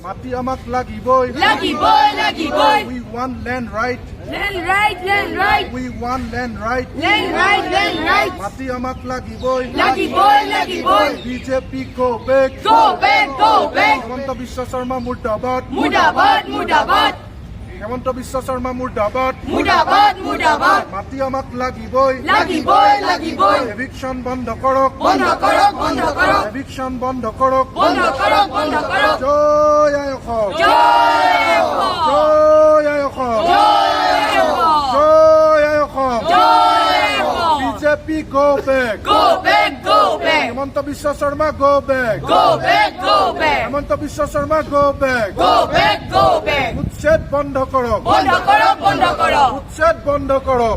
মাটি আমাক লাগিবই লাগিবই লাগিবই We want land right land right We want land right land right মাটি আমাক লাগিবই লাগিবই BJP go back go back Himanta Biswa Sharma মুৰ্দাবাদ মুৰ্দাবাদ হেমন্ত বিশ্ব শৰ্মা মুৰ্দাবাদ মাটি আমাক লাগিবই এভিকশন বন্ধ কৰক এভিকশন বন্ধ কৰক জয় আই অসম জয় আই অসম জয় আই Assam BJP go back Himanta Biswa Sarma go back Himanta Biswa Sarma go back উচ্ছেদ বন্ধ কৰক উচ্ছেদ বন্ধ কৰক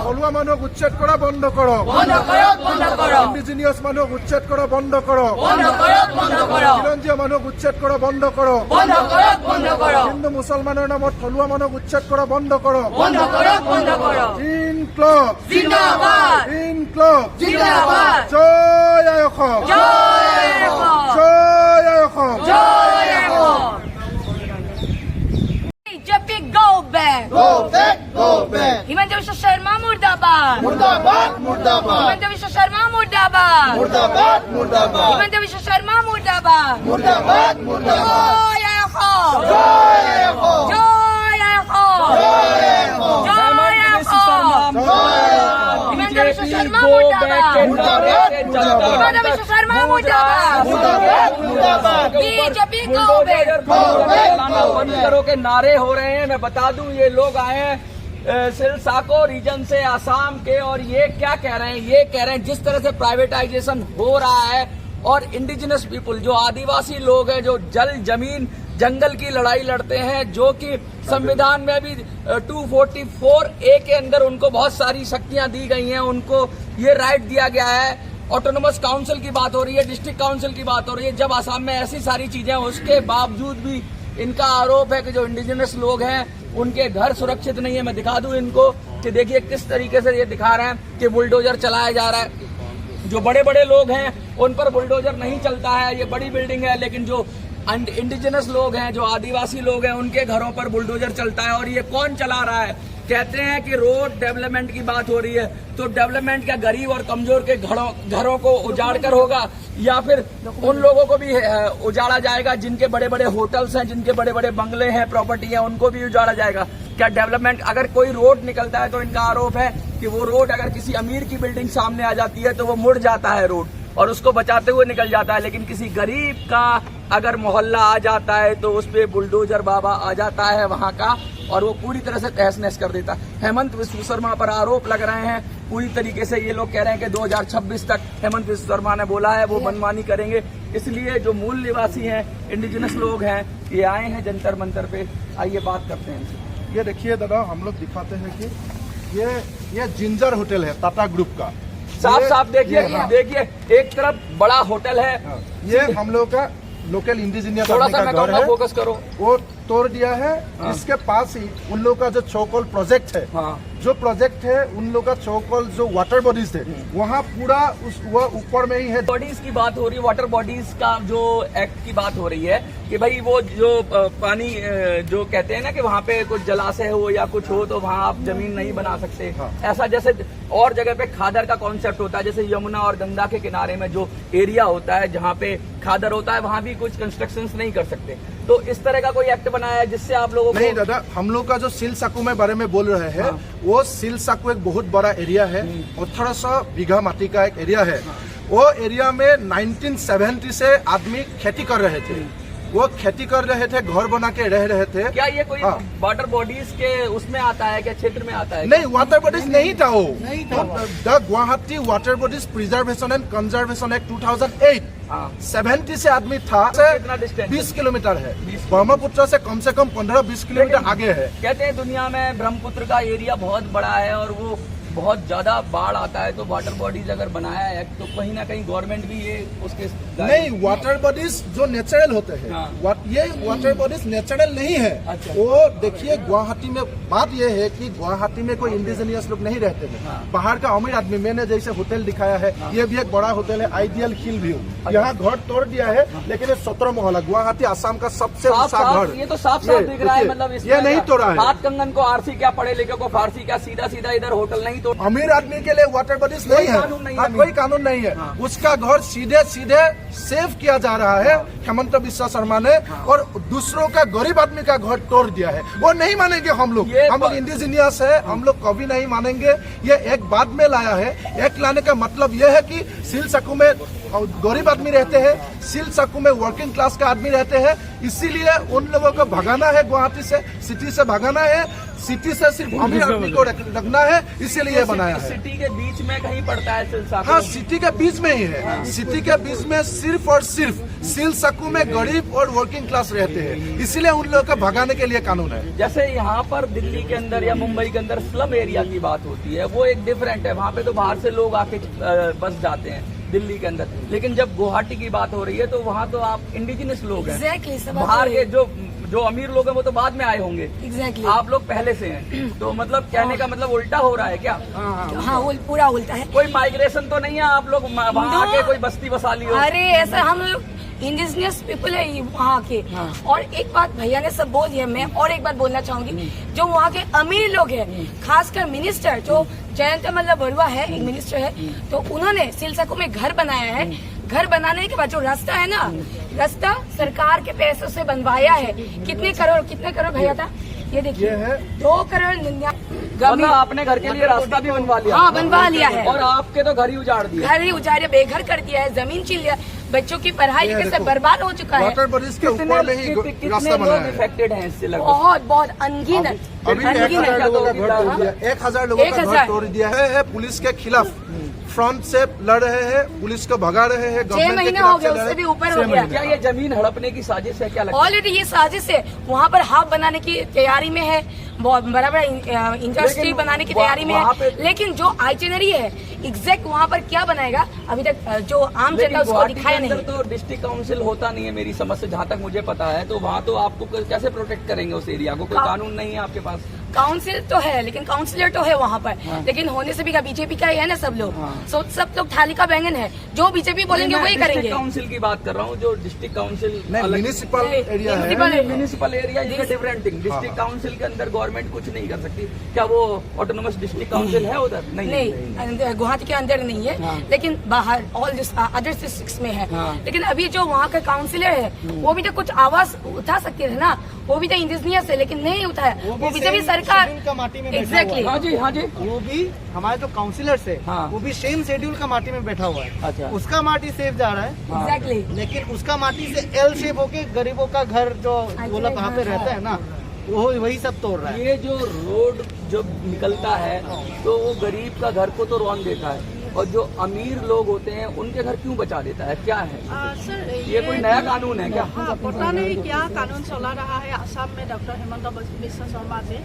থলুৱা মানুহক উচ্ছেদ কৰা বন্ধ কৰক ইণ্ডিজিনিয়াছ মানুহক উচ্ছেদ কৰা বন্ধ কৰক খিলঞ্জীয়া মানুহক উচ্ছেদ কৰা বন্ধ কৰক হিন্দু মুছলমানৰ নামত থলুৱা মানুহক উচ্ছেদ কৰা বন্ধ কৰক ইনক্লাব ইনক্লাব জয় আই অসম জয় আই Assam BJP go back Himanta Biswa Sarma মুর্দাবাদ হিমন্ত বিশ্ব শর্মা মুর্দাবাদ হিমন্ত বিশ্ব শর্মা মুর্দাবাদ জয় আই অসম জয় আই অসম জয় আই অসম হিমন্ত বিশ্ব শর্মা মুর্দাবাদ Himanta Biswa Sarma মুর্দাবাদ BJP go back बंद करो के नारे हो रहे हैं। मैं बता दूं ये लोग आए हैं सिलसाको रीजन से आसाम के और ये क्या कह रहे हैं, ये कह रहे हैं जिस तरह से प्राइवेटाइजेशन हो रहा है और इंडिजिनस पीपुल जो आदिवासी लोग हैं जो जल जमीन जंगल की लड़ाई लड़ते हैं, जो कि संविधान में भी 244A के अंदर उनको बहुत सारी शक्तियां दी गई हैं, उनको ये राइट दिया गया है। ऑटोनोमस काउंसिल की बात हो रही है, डिस्ट्रिक्ट काउंसिल की बात हो रही है। जब आसाम में ऐसी सारी चीजें हैं उसके बावजूद भी इनका आरोप है कि जो इंडिजिनस लोग हैं उनके घर सुरक्षित नहीं है। मैं दिखा दूं इनको कि देखिए किस तरीके से ये दिखा रहे हैं कि बुलडोजर चलाया जा रहा है। जो बड़े बड़े लोग हैं उन पर बुलडोजर नहीं चलता है, ये बड़ी बिल्डिंग है, लेकिन जो इंडिजिनस लोग हैं जो आदिवासी लोग हैं उनके घरों पर बुलडोजर चलता है। और ये कौन चला रहा है? कहते हैं कि रोड डेवलपमेंट की बात हो रही है, तो डेवलपमेंट क्या गरीब और कमजोर के घरों को उजाड़ कर होगा या फिर उन लोगों को भी उजाड़ा जाएगा जिनके बड़े बड़े होटल्स हैं, जिनके बड़े बड़े बंगले हैं, प्रॉपर्टी है, उनको भी उजाड़ा जाएगा? क्या डेवलपमेंट अगर कोई रोड निकलता है तो इनका आरोप है कि वो रोड अगर किसी अमीर की बिल्डिंग सामने आ जाती है तो वो मुड़ जाता है रोड और उसको बचाते हुए निकल जाता है, लेकिन किसी गरीब का अगर मोहल्ला आ जाता है तो उस पे बुलडोजर बाबा आ जाता है वहां का और वो पूरी तरह से तहस नहस कर देता है। हेमंत विश्व शर्मा पर आरोप लग रहे हैं पूरी तरीके से। ये लोग कह रहे हैं कि 2026 तक हेमंत विश्व शर्मा ने बोला है वो मनमानी करेंगे, इसलिए जो मूल निवासी हैं इंडिजिनस लोग हैं ये आए हैं जंतर मंतर पे। आइए बात करते हैं। ये देखिए दादा, हम लोग दिखाते हैं कि ये जिंजर होटल है टाटा ग्रुप का। साफ देखिए देखिए एक तरफ बड़ा होटल है, ये हम लोग का लोकल इंडिजिनियस थोड़ा सा मैं कहूँगा फोकस करो, वो तोड़ दिया है। इसके पास ही उन लोग का जो चौकोल प्रोजेक्ट है, जो प्रोजेक्ट है उन लोग का चौकोल जो वाटर बॉडीज थे वहाँ पूरा वो ऊपर में ही है। बॉडीज की बात हो रही है, वाटर बॉडीज का जो एक्ट की बात हो रही है कि भाई वो जो पानी जो कहते हैं ना कि वहाँ पे कुछ जलाशय हो या कुछ हो तो वहाँ आप जमीन नहीं बना सकते। ऐसा जैसे और जगह पे खादर का कॉन्सेप्ट होता है, जैसे यमुना और गंगा के किनारे में जो एरिया होता है जहाँ पे खादर होता है वहाँ भी कुछ कंस्ट्रक्शन नहीं कर सकते। तो इस तरह का कोई एक्ट बनाया है जिससे आप लोगों को? नहीं दादा, हम लोग का जो सिलसाकू में बारे में बोल रहे हैं वो सिलसाकू एक बहुत बड़ा एरिया है, 1800 बीघा माटी का एक एरिया है। वो एरिया में 1970 से आदमी खेती कर रहे थे, वो खेती कर रहे थे, घर बना के रह रहे थे। क्या ये कोई वाटर बॉडीज के उसमें आता है, क्या क्षेत्र में आता है? नहीं, वाटर बॉडीज नहीं था वो। The Guwahati water bodies preservation and conservation act 2008 70 से आदमी था। 20 किलोमीटर है, ब्रह्मपुत्र से कम 15-20 किलोमीटर आगे है। कहते हैं दुनिया में ब्रह्मपुत्र का एरिया बहुत बड़ा है और वो बहुत ज्यादा बाढ़ आता है तो वाटर बॉडीज अगर बनाया है तो कहीं ना कहीं गवर्नमेंट भी ये उसके नहीं, वाटर बॉडीज जो नेचुरल होते हैं, हाँ। ये वाटर बॉडीज नेचुरल नहीं है। अच्छा। वो देखिए, गुवाहाटी में बात ये है कि गुवाहाटी में कोई इंडिजिनियस लोग नहीं रहते हैं। हाँ। बाहर का अमीर आदमी, मैंने जैसे होटल दिखाया है, हाँ। ये भी एक बड़ा होटल है, आइडियल हिल व्यू। यहाँ घर तोड़ दिया है, लेकिन ये 17 मोहल्ला, गुवाहाटी आसाम का सबसे ऊंचा घर। ये तो साफ साफ दिख रहा है, मतलब इसमें ये नहीं तोड़ा है। हाथ कंगन को आरसी क्या, पढ़े लिखे को फारसी क्या, सीधा सीधा इधर होटल नहीं तोड़। अमीर आदमी के लिए वाटर बॉडीज नहीं है, कानून नहीं है। हाँ, कोई कानून नहीं है। हाँ। उसका घर सीधे सीधे सेव किया जा रहा है हेमंत बिस्वा शर्मा ने, और दूसरों का, गरीब आदमी का घर तोड़ दिया है। वो नहीं मानेंगे हम लोग इंडिजिनियस है, हम लोग कभी नहीं मानेंगे। ये एक बाद में लाया है। एक लाने का मतलब ये है कि सिल सकू में गरीब आदमी रहते हैं, सिल सकू में वर्किंग क्लास का आदमी रहते हैं, इसीलिए उन लोगों को भगाना है, गुवाहाटी से, सिटी से भगाना है। सिटी से सिर्फ अमीर आदमी को रखना है, इसीलिए ये बनाया है। सिटी के बीच में कहीं पड़ता है सिलसाको? हाँ, सिटी के बीच में ही है। सिटी के बीच में सिर्फ और सिर्फ सिल सकू में गरीब और वर्किंग क्लास रहते हैं, इसीलिए उन लोगों को भगाने के लिए कानून है। जैसे यहाँ पर दिल्ली के अंदर या मुंबई के अंदर स्लम एरिया की बात होती है, वो एक डिफरेंट है। वहाँ पे तो बाहर से लोग आके बस जाते हैं दिल्ली के अंदर, लेकिन जब गुवाहाटी की बात हो रही है तो वहाँ तो आप इंडिजिनस लोग हैं। Exactly, बाहर के जो अमीर लोग हैं वो तो बाद में आए होंगे। Exactly. आप लोग पहले से हैं, तो मतलब कहने का मतलब उल्टा हो रहा है क्या? हाँ, वो पूरा उल्टा है। कोई माइग्रेशन तो नहीं है, आप लोग वहाँ आके कोई बस्ती बसा ली हो? अरे ऐसा, हम लोग इंडिजिनियस पीपल है ये वहाँ के। हाँ। और एक बात भैया ने सब बोल दिया, मैं और एक बात बोलना चाहूंगी। जो वहाँ के अमीर लोग हैं, खासकर मिनिस्टर जो जयंत मतलब बरुआ है, एक मिनिस्टर है, तो उन्होंने सिलसको में घर बनाया है। घर बनाने के बाद जो रास्ता है ना, रास्ता सरकार के पैसों से बनवाया है। कितने करोड़ भैया था? ये देखिए, 2 करोड़ 99। मतलब आपने घर के लिए रास्ता भी बनवा लिया? हाँ, बनवा लिया है। और आपके तो घर ही उजाड़ दिए? घर ही उजाड़, बेघर कर दिया है, जमीन छीन लिया, बच्चों की पढ़ाई लिखाई सब बर्बाद हो चुका है। वाटर बॉडीज के ऊपर में ही रास्ता बनाया है। इफेक्टेड हैं इससे लगभग? बहुत अनगिनत। अभी 1000 लोगों का घर तोड़ दिया, 1000 लोगों का घर तोड़ दिया है। पुलिस के खिलाफ फ्रंट से लड़ रहे हैं, पुलिस को भगा रहे हैं। 6 महीने हो गए, उससे भी ऊपर हो गया। क्या ये जमीन हड़पने की साजिश है? क्या लगता है? ऑलरेडी ये साजिश है। वहाँ पर हाफ बनाने की तैयारी में है, बहुत बड़ा बड़ा इंडस्ट्री बनाने की तैयारी में है, लेकिन जो आइटिनरी है एग्जैक्ट वहाँ पर क्या बनाएगा अभी तक जो आम जनता उसको दिखाया नहीं। तो डिस्ट्रिक्ट काउंसिल होता नहीं है मेरी समझ से, जहाँ तक मुझे पता है। तो वहाँ तो आपको कैसे प्रोटेक्ट करेंगे उस एरिया को? कोई कानून नहीं है आपके पास? काउंसिल तो है, लेकिन काउंसिलर तो है वहाँ पर। हाँ। लेकिन होने से भी क्या, बीजेपी का ही है ना सब लोग। हाँ। सब लोग थाली का बैंगन है, जो बीजेपी बोलेंगे वही करेंगे। काउंसिल की बात कर रहा हूँ, जो डिस्ट्रिक्ट काउंसिल म्यूनिसिपल एरिया है। Municipal area is different thing. District council के अंदर गवर्नमेंट कुछ नहीं कर सकती क्या? वो ऑटोनोमस डिस्ट्रिक्ट काउंसिल है उधर? नहीं, गुवाहाटी के अंदर नहीं है। हाँ। लेकिन बाहर ऑल अदर डिस्ट्रिक्ट्स में है। हाँ। लेकिन अभी जो वहाँ का काउंसिलर है वो भी तो कुछ आवाज उठा सकते थे ना, वो भी तो इंडिजिनियस है, लेकिन नहीं उठाया। वो बीजेपी सरकार का माटी में एग्जैक्टली। हाँ जी, हाँ जी। वो भी हमारे जो काउंसिलर्स है, हाँ। वो भी सेम शेड्यूल का माटी में बैठा हुआ है। अच्छा। उसका माटी सेफ जा रहा है। एग्जैक्टली। लेकिन उसका माटी से एल शेप होके गरीबों का घर जो वो लोग वहाँ पे रहता है ना, वो वही सब तोड़ रहा है। ये जो रोड जब निकलता है तो वो गरीब का घर को तो रौन देता है, और जो अमीर लोग होते हैं उनके घर क्यों बचा देता है? क्या है सर, ये कोई नया कानून है क्या? हाँ, पता नहीं क्या कानून चला रहा है आसाम में डॉक्टर हेमंत बिस्वा शर्मा से।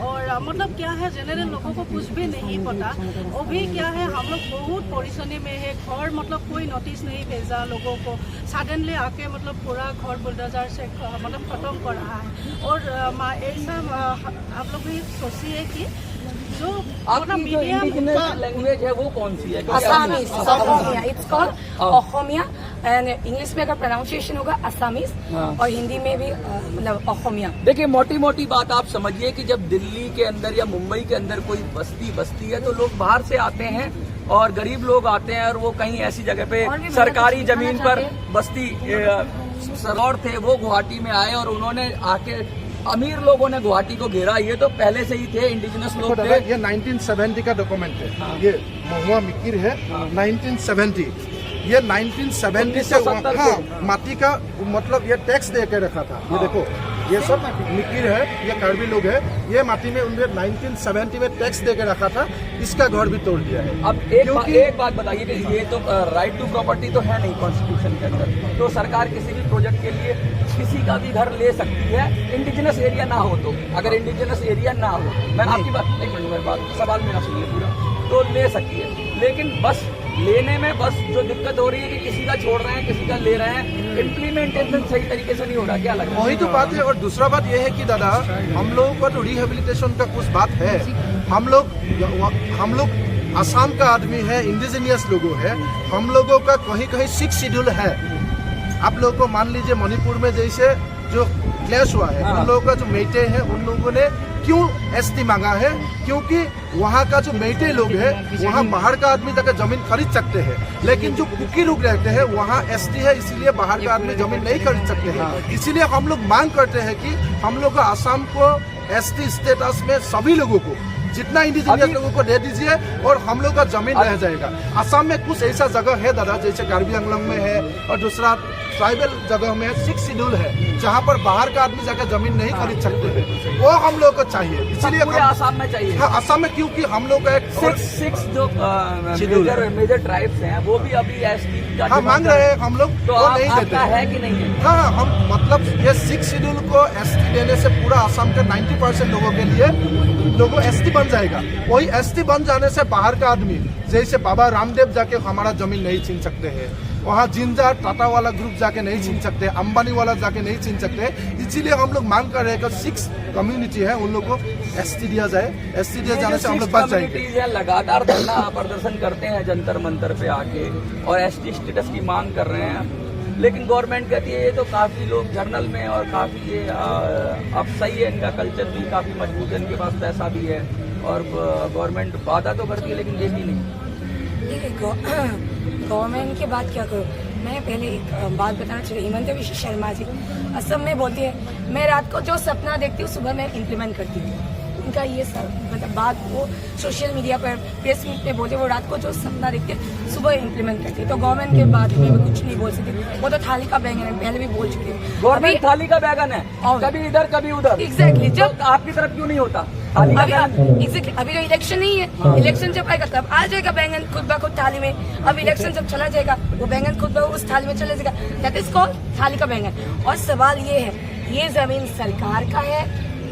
और मतलब क्या है, जनरल लोगों को कुछ भी नहीं पता। वो भी क्या है, हम लोग बहुत परेशानी में है। घर मतलब कोई नोटिस नहीं भेजा लोगों को, सडनली आके मतलब पूरा घर बुलडोजर से मतलब खत्म कर रहा है। और ऐसा आप लोग भी सोचिए कि जो आपकी जो इंडिजिनस लैंग्वेज है वो कौन सी है? Assamese, Asamiya, it's called Asamiya. And English में अगर प्रोनाउंसिएशन होगा असामीज, और हिंदी में भी मतलब असमिया। देखिए, मोटी मोटी बात आप समझिए कि जब दिल्ली के अंदर या मुंबई के अंदर कोई बस्ती है तो लोग बाहर से आते हैं और गरीब लोग आते हैं, और वो कहीं ऐसी जगह पे सरकारी जमीन पर बस्ती सरौर थे, वो गुवाहाटी में आए और उन्होंने आके अमीर लोगों ने गुवाहाटी को घेरा। ये तो पहले से ही थे, इंडिजिनस लोग थे। ये 1970 का डॉक्यूमेंट है। हाँ। ये महुआ मिकिर है। हाँ। 1970 ये 1970 से हाँ, माटी का मतलब ये टैक्स दे के रखा था। ये देखो, ये सब मिकिर है, ये कार्बी लोग है। ये माटी में उन्होंने 1970 में टैक्स दे के रखा था। इसका घर भी तोड़ दिया है। अब एक बात बताइए कि ये तो राइट टू प्रॉपर्टी तो है नहीं कॉन्स्टिट्यूशन के अंदर, तो सरकार किसी भी प्रोजेक्ट के लिए किसी का भी घर ले सकती है, इंडिजिनस एरिया ना हो तो। अगर इंडिजिनस एरिया ना हो, मैं आपकी बात, एक मिनट, मेरी बात, सवाल मेरा सुनिए पूरा। तो ले सकती है, लेकिन बस लेने में बस जो दिक्कत हो रही है कि किसी का छोड़ रहे हैं, किसी का ले रहे हैं, इम्प्लीमेंटेशन सही तरीके से नहीं हो रहा। क्या लगता है? वही तो बात है। और दूसरा बात यह है कि दादा, हम लोगों का तो रिहेबिलिटेशन का कुछ बात है। हम लोग असम का आदमी है, इंडिजिनियस लोगों है, हम लोगों का कहीं कहीं 6 शेड्यूल है। आप लोगों को मान लीजिए मणिपुर में जैसे जो क्लैश हुआ है, उन लोगों का जो मेटे है, उन लोगों ने क्यों एसटी मांगा है? क्योंकि वहाँ का जो मेटे लोग है, वहाँ बाहर का आदमी जाकर जमीन खरीद सकते हैं, लेकिन जो कुकी लोग रहते हैं वहाँ एसटी है, इसीलिए बाहर का आदमी जमीन नहीं खरीद सकते हैं। इसीलिए हम लोग मांग करते हैं कि हम लोग असम को एसटी स्टेटस में सभी लोगों को, जितना इंडिजिनियस लोगों को दे दीजिए और हम लोग का जमीन रह जाएगा। असम में कुछ ऐसा जगह है दादा, जैसे कार्बी आंगलंग में है और दूसरा ट्राइबल जगह में 6 शेड्यूल है, जहाँ पर बाहर का आदमी जाकर जमीन नहीं खरीद सकते हैं। वो हम लोग को चाहिए, इसीलिए पूरे आसाम में चाहिए। हाँ, असम में, क्योंकि हम लोग का एक 6 जो मेजर ट्राइब्स हैं वो भी अभी एसटी का हाँ मांग रहे हैं हम लोग, तो वो नहीं देते आपका है कि नहीं है? हाँ, हम मतलब ये 6 शेड्यूल को एसटी देने से पूरा असम के 90% लोगों के लिए लोगों एसटी बन जाएगा। वही एसटी बन जाने से बाहर का आदमी, जैसे बाबा रामदेव जाके हमारा जमीन नहीं छीन सकते हैं, वहाँ जिंजा टाटा वाला ग्रुप जाके नहीं छीन सकते, अंबानी वाला जाके नहीं छीन सकते। इसीलिए हम लोग मांग कर रहे हैं कि 6 कम्युनिटी है उन लोगों को एसटी दिया जाए। एसटी दिया जाने से हम लोग बच जाएंगे। लगातार धरना प्रदर्शन करते हैं जंतर मंतर पे आके और एसटी स्टेटस की मांग कर रहे हैं, लेकिन गवर्नमेंट कहती है ये तो काफी लोग जर्नल में और काफी ये अब सही है, इनका कल्चर भी काफी मजबूत है, इनके पास पैसा भी है और गवर्नमेंट वादा तो करती है लेकिन देती नहीं। गवर्नमेंट की बात क्या करूँ, मैं पहले एक बात बताना चाहिए। हिमंत विश्व शर्मा जी असम में बोलते हैं, मैं रात को जो सपना देखती हूँ सुबह मैं इम्प्लीमेंट करती हूँ। उनका ये सब मतलब बात वो सोशल मीडिया पर प्रेस मीट में बोलते, वो रात को जो सपना देखते सुबह इम्प्लीमेंट करते। तो गवर्नमेंट के बात में मैं कुछ नहीं बोल सकती, वो तो थाली का बैंगन है, पहले भी बोल चुकी हूँ। गवर्नमेंट थाली का बैगन है, कभी इधर कभी उधर। एग्जैक्टली, जब तो आपकी तरफ क्यों नहीं होता? अभी तो इलेक्शन नहीं है, इलेक्शन जब आएगा तब आ जाएगा बैंगन खुद ब खुद थाली में। अब इलेक्शन जब चला जाएगा वो बैंगन खुद ब उस थाली में चला जाएगा। दैट इज कॉल्ड थाली का बैंगन। और सवाल ये है, ये जमीन सरकार का है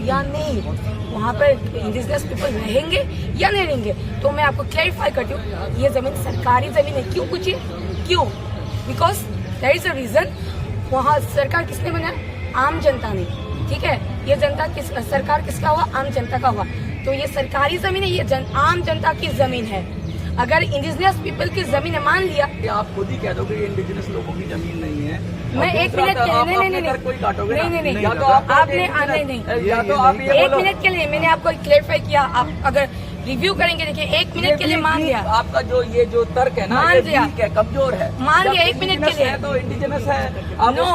या नहीं, वहाँ पर इंडिजिनियस पीपल रहेंगे या नहीं रहेंगे? तो मैं आपको क्लैरिफाई करती हूँ, ये जमीन सरकारी जमीन है। क्यों पूछिए क्यों? Because there is a reason. वहाँ सरकार किसने बनाया? आम जनता ने। ठीक है, ये जनता सरकार किसका हुआ? आम जनता का हुआ। तो ये सरकारी जमीन है, ये आम जनता की जमीन है। अगर इंडिजिनियस पीपल की जमीन है, मान लिया कि आप खुद ही कह दोगे ये इंडिजिनियस लोगों की जमीन नहीं है, मैं 1 मिनट के लिए नहीं, या तो आपने नहीं, या तो आप 1 मिनट के लिए मैंने आपको क्लेरिफाई किया। आप अगर रिव्यू करेंगे, देखिए 1 मिनट के लिए मान लिया आपका जो ये जो तर्क है ना, मान लिया, कमजोर है, मान लिया 1 मिनट के लिए तो इंडिजिनियस है। नो,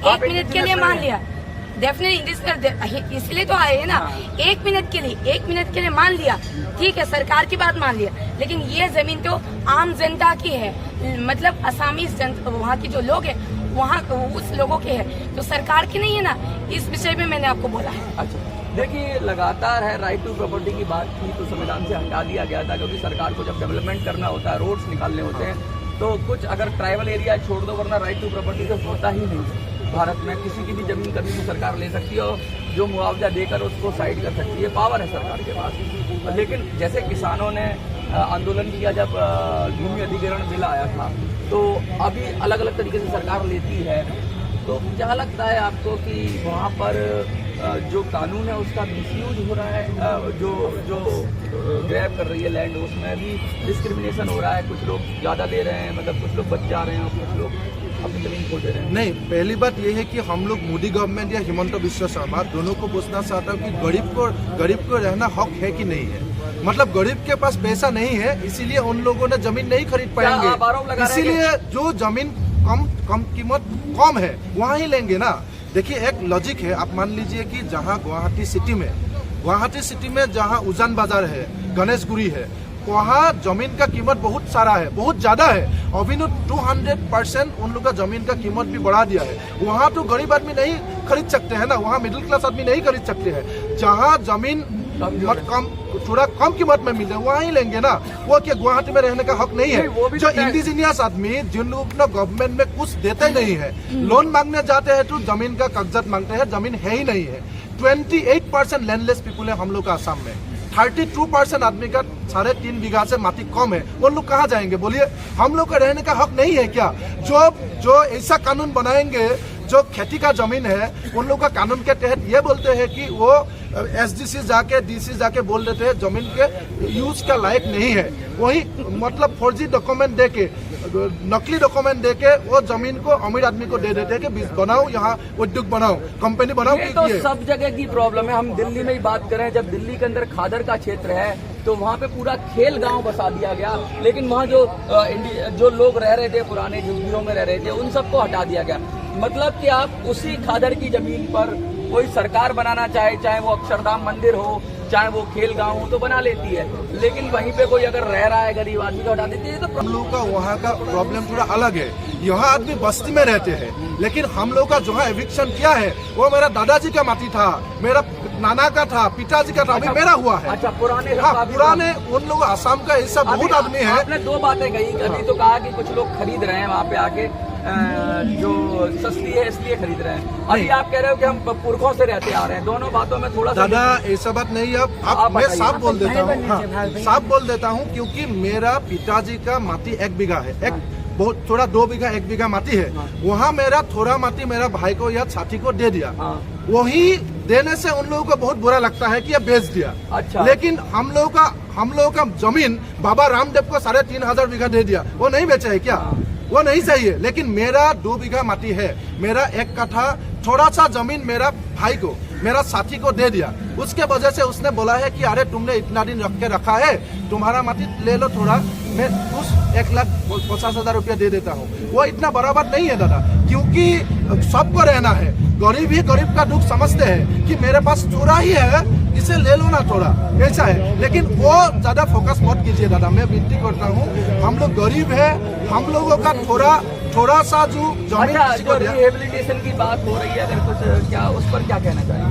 1 मिनट के लिए मान लिया, डेफिनेटली इसलिए तो आए है ना। 1 मिनट के लिए मान लिया, ठीक है, सरकार की बात मान लिया, लेकिन ये जमीन तो आम जनता की है, मतलब असामी जनता, वहाँ के जो लोग हैं वहाँ उस लोगों के है, तो सरकार की नहीं है ना। इस विषय में मैंने आपको बोला है। अच्छा, देखिए लगातार है राइट टू प्रॉपर्टी की बात की तो संविधान से हटा दिया गया था, क्योंकि सरकार को जब डेवलपमेंट करना होता है, रोड्स निकालने होते हैं, तो कुछ अगर ट्राइबल एरिया छोड़ दो, वरना राइट टू प्रॉपर्टी तो होता ही नहीं। भारत में किसी की भी जमीन कभी भी सरकार ले सकती है और जो मुआवजा देकर उसको साइड कर सकती है, पावर है सरकार के पास। लेकिन जैसे किसानों ने आंदोलन किया जब भूमि अधिग्रहण बिल आया था, तो अभी अलग अलग तरीके से सरकार लेती है, तो क्या लगता है आपको कि वहाँ पर जो कानून है उसका मिसयूज हो रहा है? जो ग्रैब कर रही है लैंड, उसमें भी डिस्क्रिमिनेशन हो रहा है, कुछ लोग ज़्यादा ले रहे हैं, मतलब कुछ लोग बच जा रहे हैं और कुछ लोग अपनी जमीन खो दे रहे हैं। नहीं, पहली बात यह है कि हम लोग मोदी गवर्नमेंट या हिमंत बिश्व शर्मा दोनों को पूछना चाहता हूँ कि गरीब को रहना हक है कि नहीं है। मतलब गरीब के पास पैसा नहीं है, इसीलिए उन लोगों ने जमीन नहीं खरीद पाएंगे, इसीलिए जो जमीन कम कीमत कम है वहाँ ही लेंगे ना। देखिए एक लॉजिक है, आप मान लीजिए कि जहाँ गुवाहाटी सिटी में जहाँ उजान बाजार है, गणेशगुरी है, वहाँ जमीन का कीमत बहुत सारा है, बहुत ज्यादा है। अभी 200% उन लोग का जमीन का कीमत भी बढ़ा दिया है। वहाँ तो गरीब आदमी नहीं खरीद सकते हैं ना, वहाँ मिडिल क्लास आदमी नहीं खरीद सकते हैं। जहाँ जमीन थोड़ा कम कीमत में मिल जाए वहाँ ही लेंगे ना। वो क्या गुवाहाटी में रहने का हक नहीं है? जो इंडिजिनियस आदमी जिन लोग ना गवर्नमेंट में कुछ देते नहीं है, लोन मांगने जाते हैं तो जमीन का कागजात मांगते हैं, जमीन है ही नहीं है। 28% लैंडलेस पीपुल है हम लोग का आसाम में। 32% आदमी का 3.5 बीघा से माटी कम है, वो लोग कहाँ जाएंगे बोलिए? हम लोग का रहने का हक नहीं है क्या? जो ऐसा कानून बनाएंगे, जो खेती का जमीन है उन लोग का कानून के तहत ये बोलते हैं कि वो SDC जाके DC जाके बोल देते हैं जमीन के यूज का लायक नहीं है, वही मतलब फर्जी डॉक्यूमेंट देके, नकली डॉक्यूमेंट देके वो जमीन को अमीर आदमी को दे देते हैं कि बनाओ, यहाँ उद्योग बनाओ, कंपनी बनाओ। ये तो सब जगह की प्रॉब्लम है। हम दिल्ली में ही बात करें, जब दिल्ली के अंदर खादर का क्षेत्र है तो वहाँ पे पूरा खेल गांव बसा दिया गया, लेकिन वहाँ जो लोग रह रहे थे, पुराने झुग्गियों में रह रहे थे, उन सबको हटा दिया गया। मतलब कि आप उसी खादर की जमीन पर कोई सरकार बनाना चाहे वो अक्षरधाम मंदिर हो, चाहे वो खेल गांव हो, तो बना लेती है, लेकिन वहीं पे कोई अगर रह रहा है गरीब आदमी को हटा देती है। तो हम लोग का वहाँ का प्रॉब्लम थोड़ा अलग है। यहाँ आदमी बस्ती में रहते हैं, लेकिन हम लोग का जो है एविक्शन किया है वो मेरा दादाजी का माटी था, मेरा नाना का था, पिताजी का था, अभी मेरा हुआ है। अच्छा, पुराने पुराने उन लोग आसाम का ऐसा बहुत आदमी है। आपने दो बातें कही, अभी तो कहा कि कुछ लोग खरीद रहे हैं वहाँ पे आके, जो सस्ती है इसलिए खरीद रहे हैं। अभी आप कह रहे हो कि हम पुरखों से रहते आ रहे हैं, दोनों बातों में थोड़ा सा दादा ऐसा बात नहीं है। अब मैं साफ बोल देता हूँ, साफ बोल देता हूँ, क्योंकि मेरा पिताजी का माटी 1 बीघा है, बहुत थोड़ा 2 बीघा 1 बीघा माटी है, वहाँ मेरा थोड़ा माटी मेरा भाई को या साथी को दे दिया। वही देने से उन लोगों को बहुत बुरा लगता है कि ये बेच दिया। अच्छा। लेकिन हम लोगों का जमीन बाबा रामदेव को 3,500 बीघा दे दिया, वो नहीं बेचा है क्या? वो नहीं चाहिए। लेकिन मेरा 2 बीघा माटी है, मेरा 1 कट्ठा थोड़ा सा जमीन मेरा भाई को, मेरा साथी को दे दिया। उसके वजह से उसने बोला है कि अरे तुमने इतना दिन रख के रखा है, तुम्हारा माटी ले लो थोड़ा, मैं उस 1,50,000 रुपया दे देता हूँ। वो इतना बराबर नहीं है दादा, क्योंकि सबको रहना है। गरीब ही गरीब का दुख समझते हैं कि मेरे पास थोड़ा ही है, इसे ले लो ना थोड़ा, ऐसा है। लेकिन वो ज्यादा फोकस मत कीजिए दादा, मैं विनती करता हूँ। हम लोग गरीब है, हम लोगों का थोड़ा सा जो जमीन किसी को रिहेबिलिटेशन की बात हो रही है, अगर कुछ क्या उस पर क्या कहना चाहिए?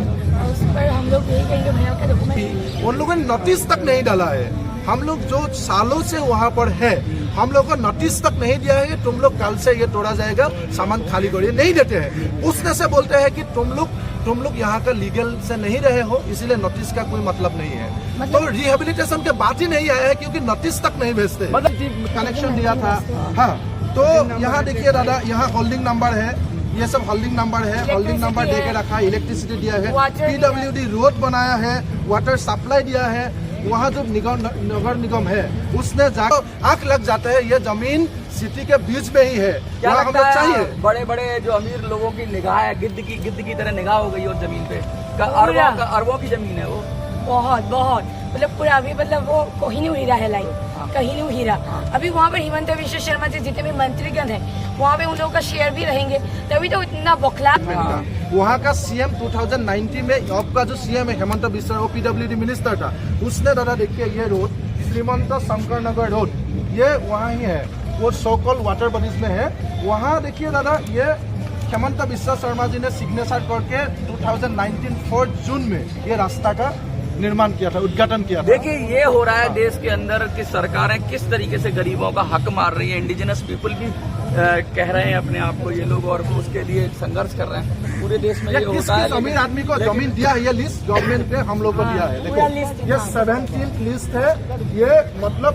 उस पर हम लोग यही कहेंगे भैया का डॉक्यूमेंट, उन लोगों ने नोटिस तक नहीं डाला है। हम लोग जो सालों से वहाँ पर है, हम लोग को नोटिस तक नहीं दिया है कि तुम लोग कल से ये तोड़ा जाएगा, सामान खाली करिए, नहीं देते हैं। उसने से बोलते हैं कि तुम लोग यहाँ का लीगल से नहीं रहे हो, इसीलिए नोटिस का कोई मतलब नहीं है। तो रिहेबिलिटेशन के बात ही नहीं आया है, क्योंकि नोटिस तक नहीं भेजते। मतलब कनेक्शन दिया था। हाँ, तो यहाँ देखिए दादा, यहाँ होल्डिंग नंबर है, ये सब होल्डिंग नंबर है, होल्डिंग नंबर दे के रखा है, इलेक्ट्रिसिटी दिया है, PWD रोड बनाया है, वाटर सप्लाई दिया है। वहाँ जो नगर निगम है उसने जाकर आंख लग जाता है, ये जमीन सिटी के बीच में ही है, क्या हम लोग चाहिए। बड़े बड़े जो अमीर लोगों की निगाह है, गिद्ध की तरह निगाह हो गई उस जमीन पे, अरबों की जमीन है वो, बहुत मतलब पूरा अभी मतलब वो कोहिनूर हीरा है, लाइक कोहिनूर हीरा। अभी वहाँ पर हिमंत विश्व शर्मा जी जितने भी मंत्रीगण हैं, वहाँ पे उन लोगों का शेयर भी रहेंगे, तभी तो इतना बौखला। वहाँ का CM 2019 में आपका जो CM है हेमंत बिस्वा, वो PWD मिनिस्टर था, उसने दादा देखिए ये रोड श्रीमंत शंकर नगर रोड, ये वहाँ ही है, वो सोकल वाटर बॉडीज में है। वहाँ देखिए दादा, ये हेमंत बिस्वा शर्मा जी ने सिग्नेचर करके 2019 4 जून में ये रास्ता का निर्माण किया था, उद्घाटन किया था। देखिए ये हो रहा है देश के अंदर कि सरकारें किस तरीके से गरीबों का हक मार रही है। इंडिजिनस पीपल भी कह रहे हैं अपने आप को ये लोग, और उसके लिए संघर्ष कर रहे हैं। पूरे देश में ये होता है। अमीर आदमी को जमीन दिया है, ये लिस्ट गवर्नमेंट ने हम लोग को दिया है। देखो ये 17th लिस्ट है, ये मतलब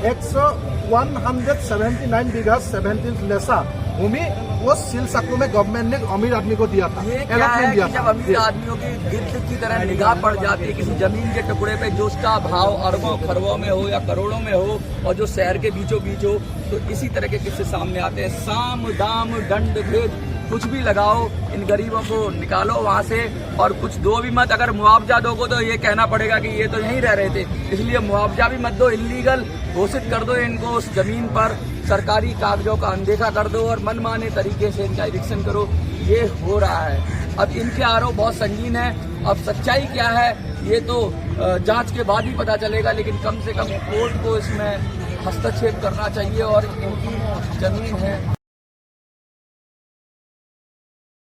179 बीघा 17 लेसा भूमि वो सिलसाको में गवर्नमेंट ने अमीर आदमी को दिया था, अलॉटमेंट दिया था। जब अमीर आदमियों की गिद्ध की तरह निगाह पड़ जाती है किसी जमीन के टुकड़े पे, जो उसका भाव अरबों खरबों में हो या करोड़ों में हो, और जो शहर के बीचों बीच हो, तो इसी तरह के किस्से सामने आते हैं। साम दाम दंड भेद कुछ भी लगाओ, इन गरीबों को निकालो वहाँ से, और कुछ दो भी मत। अगर मुआवजा दोगे तो ये कहना पड़ेगा कि ये तो यहीं रह रहे थे, इसलिए मुआवजा भी मत दो, इलीगल घोषित कर दो इनको उस जमीन पर, सरकारी कागजों का अनदेखा कर दो और मनमाने तरीके से इनका इविक्शन करो। ये हो रहा है। अब इनके आरोप बहुत संगीन है, अब सच्चाई क्या है ये तो जांच के बाद ही पता चलेगा, लेकिन कम से कम कोर्ट को इसमें हस्तक्षेप करना चाहिए और इनकी जमीन है